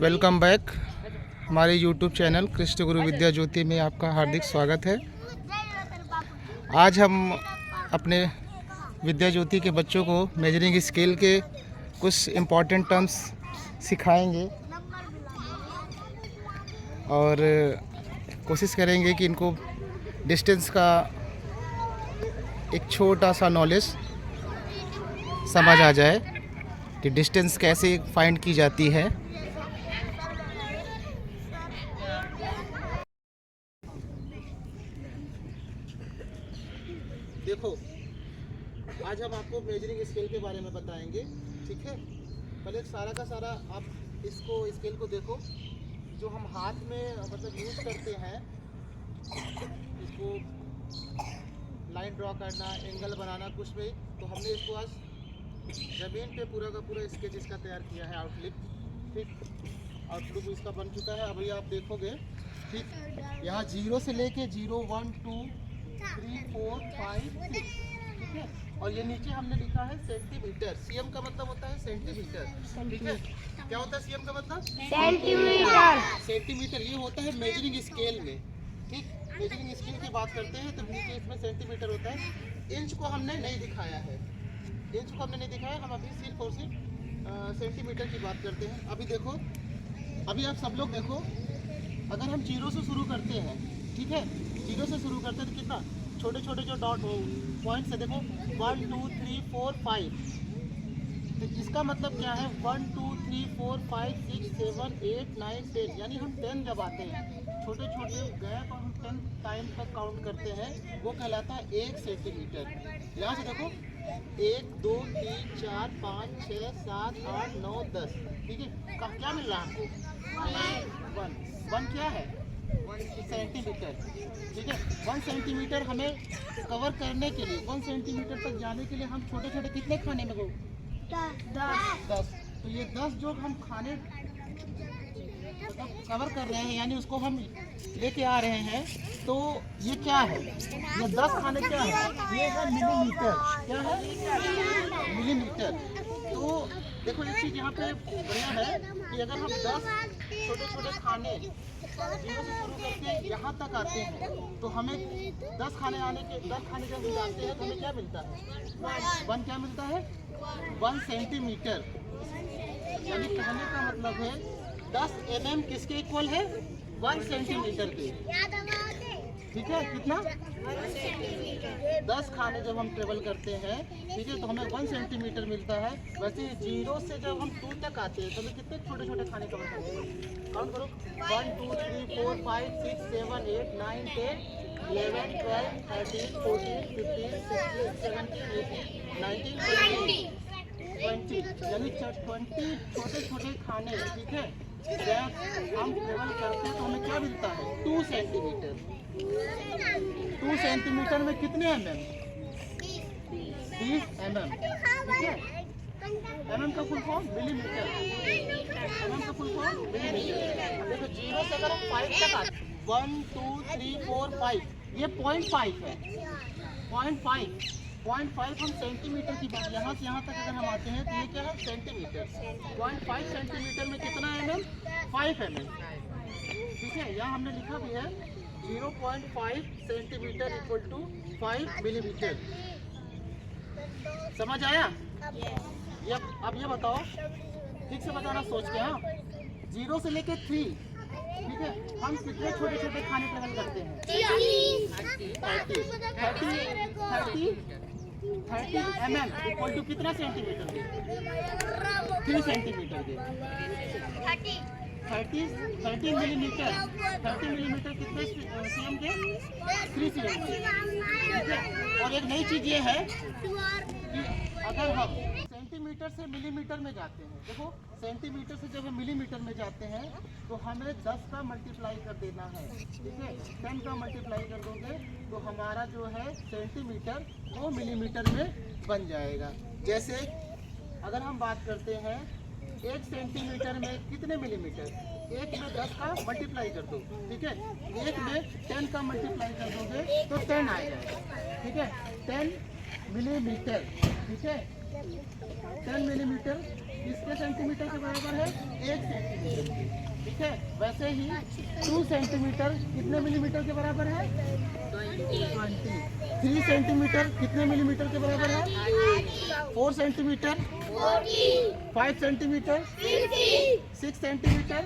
Welcome back. हमारे YouTube channel Krishna गुरु विद्या ज्योति में आपका हार्दिक स्वागत है। आज हम अपने विद्या ज्योति के बच्चों को मेजरिंग स्केल के कुछ इम्पॉर्टेंट टर्म्स सिखाएंगे और कोशिश करेंगे कि इनको डिस्टेंस का एक छोटा सा नॉलेज समझ आ जाए कि डिस्टेंस कैसे फाइंड की जाती है। देखो, आज हम आपको मेजरिंग स्केल के बारे में बताएंगे, ठीक है। पहले सारा का सारा आप इसको स्केल को देखो, जो हम हाथ में मतलब यूज़ करते हैं, इसको लाइन ड्रॉ करना, एंगल बनाना, कुछ भी, तो हमने इसको आज ज़मीन पे पूरा का पूरा स्केच इसका तैयार किया है, आउटलुक, ठीक। आउटलुक इसका बन चुका है। अभी आप देखोगे, ठीक, यहाँ 0 से लेके 0, 1, 2, 3, 4, 5, 6, ठीक है। और ये नीचे हमने लिखा है सेंटीमीटर। सीएम का मतलब होता है सेंटीमीटर, ठीक है। क्या होता है सीएम का मतलब? सेंटीमीटर। सेंटीमीटर ये होता है मेजरिंग स्केल में, ठीक। मेजरिंग स्केल की बात करते हैं तो नीचे इसमें सेंटीमीटर होता है। इंच को हमने नहीं दिखाया है, इंच को हमने नहीं दिखाया। हम अभी सिर्फ और सिर्फ सेंटीमीटर की बात करते हैं। अभी देखो, अभी आप सब लोग देखो, अगर हम 0 से शुरू करते हैं, ठीक है, 0 से शुरू करते हैं तो कितना छोटे छोटे जो डॉट पॉइंट्स है, देखो 1, 2, 3, 4, 5। तो इसका मतलब क्या है? 1, 2, 3, 4, 5, 6, 7, 8, 9, 10, यानी हम 10 जब आते हैं, छोटे छोटे गैप हम 10 टाइम तक काउंट करते हैं, वो कहलाता है 1 सेंटीमीटर। यहाँ से देखो 1, 2, 3, 4, 5, 6, 7, 8, 9, 10, ठीक है। क्या मिल रहा है हमको? 1 क्या है? सेंटीमीटर, ठीक है। 1 सेंटीमीटर हमें कवर करने के लिए, 1 सेंटीमीटर तक जाने के लिए हम छोटे छोटे कितने खाने में 10। तो ये 10 जो हम खाने मतलब कवर कर रहे हैं, यानी उसको हम लेके आ रहे हैं, तो ये क्या है? ये 10 खाने क्या है? ये है मिलीमीटर। क्या है? मिलीमीटर। तो देखो एक चीज़ यहाँ पे बढ़िया है कि अगर हम 10 छोटे छोटे खाने 0 से शुरू करके यहाँ तक आते हैं, तो हमें 10 खाने जब हम जाते हैं तो हमें क्या मिलता है? 1 क्या मिलता है? 1 सेंटीमीटर। यानी कहने का मतलब है 10 mm किसके इक्वल है? 1 सेंटीमीटर के, ठीक है। कितना? 10 खाने जब हम ट्रेवल करते हैं, ठीक है, तो हमें 1 सेंटीमीटर मिलता है। वैसे 0 से जब हम 2 तक आते हैं तो हमें कितने छोटे छोटे खाने कवर करते हैं? काउंट करो, 1, 2, 3, 4, 5, 6, 7, 8, 9, 10, 11, 12, 13, 14, 15, 16, 17, 18, 19, 20, यानी 20 छोटे छोटे खाने, ठीक है, जब हम ट्रेवल करते हैं तो हमें क्या मिलता है? 2 सेंटीमीटर। 2 सेंटीमीटर में कितने mm? 30 mm, ठीक है। mm का फुल फॉर्म मिलीमीटर। mm का फुल फॉर्म मिलीमीटर। देखो 0 से अगर हम 5 तक आते, 1, 2, 3, 4, 5, ये 0.5 है। 0.5 हम सेंटीमीटर की बात, यहाँ से यहाँ तक अगर हम आते हैं तो ये क्या है? सेंटीमीटर। 0.5 सेंटीमीटर में कितना mm? 5 mm, ठीक है। यहाँ हमने लिखा भी है 0.5 सेंटीमीटर इक्वल टू 5 मिलीमीटर। समझ आया? अब ये बताओ, ठीक से बताना सोच के। हाँ, 0 से लेके 3, ठीक है, हम कितने छोटे छोटे खाने ट्रेवल करते हैं? 30 mm इक्वल टू कितना सेंटीमीटर के? 3 सेंटीमीटर के। 30 मिलीमीटर। 30 मिलीमीटर कितने सीएम के? 3 सीएम के, ठीक है। और एक नई चीज़ ये है कि अगर हम सेंटीमीटर से मिलीमीटर में जाते हैं, देखो सेंटीमीटर से जब हम मिलीमीटर में जाते हैं तो हमें 10 का मल्टीप्लाई कर देना है, ठीक है। 10 का मल्टीप्लाई कर दोगे तो हमारा जो है सेंटीमीटर वो मिलीमीटर में बन जाएगा। जैसे अगर हम बात करते हैं 1 सेंटीमीटर में कितने मिलीमीटर? 1 में 10 का मल्टीप्लाई कर दो, ठीक है। 1 में 10 का मल्टीप्लाई कर दोगे तो 10 आ जाएगा, ठीक है। 10 मिलीमीटर, ठीक है। 10 मिलीमीटर किसके सेंटीमीटर के बराबर है? 1 सेंटीमीटर। ठीक है, वैसे ही 2 सेंटीमीटर कितने मिलीमीटर के बराबर है? 20। 3 सेंटीमीटर कितने मिलीमीटर के बराबर है? 4 सेंटीमीटर, 5 सेंटीमीटर, 6 सेंटीमीटर।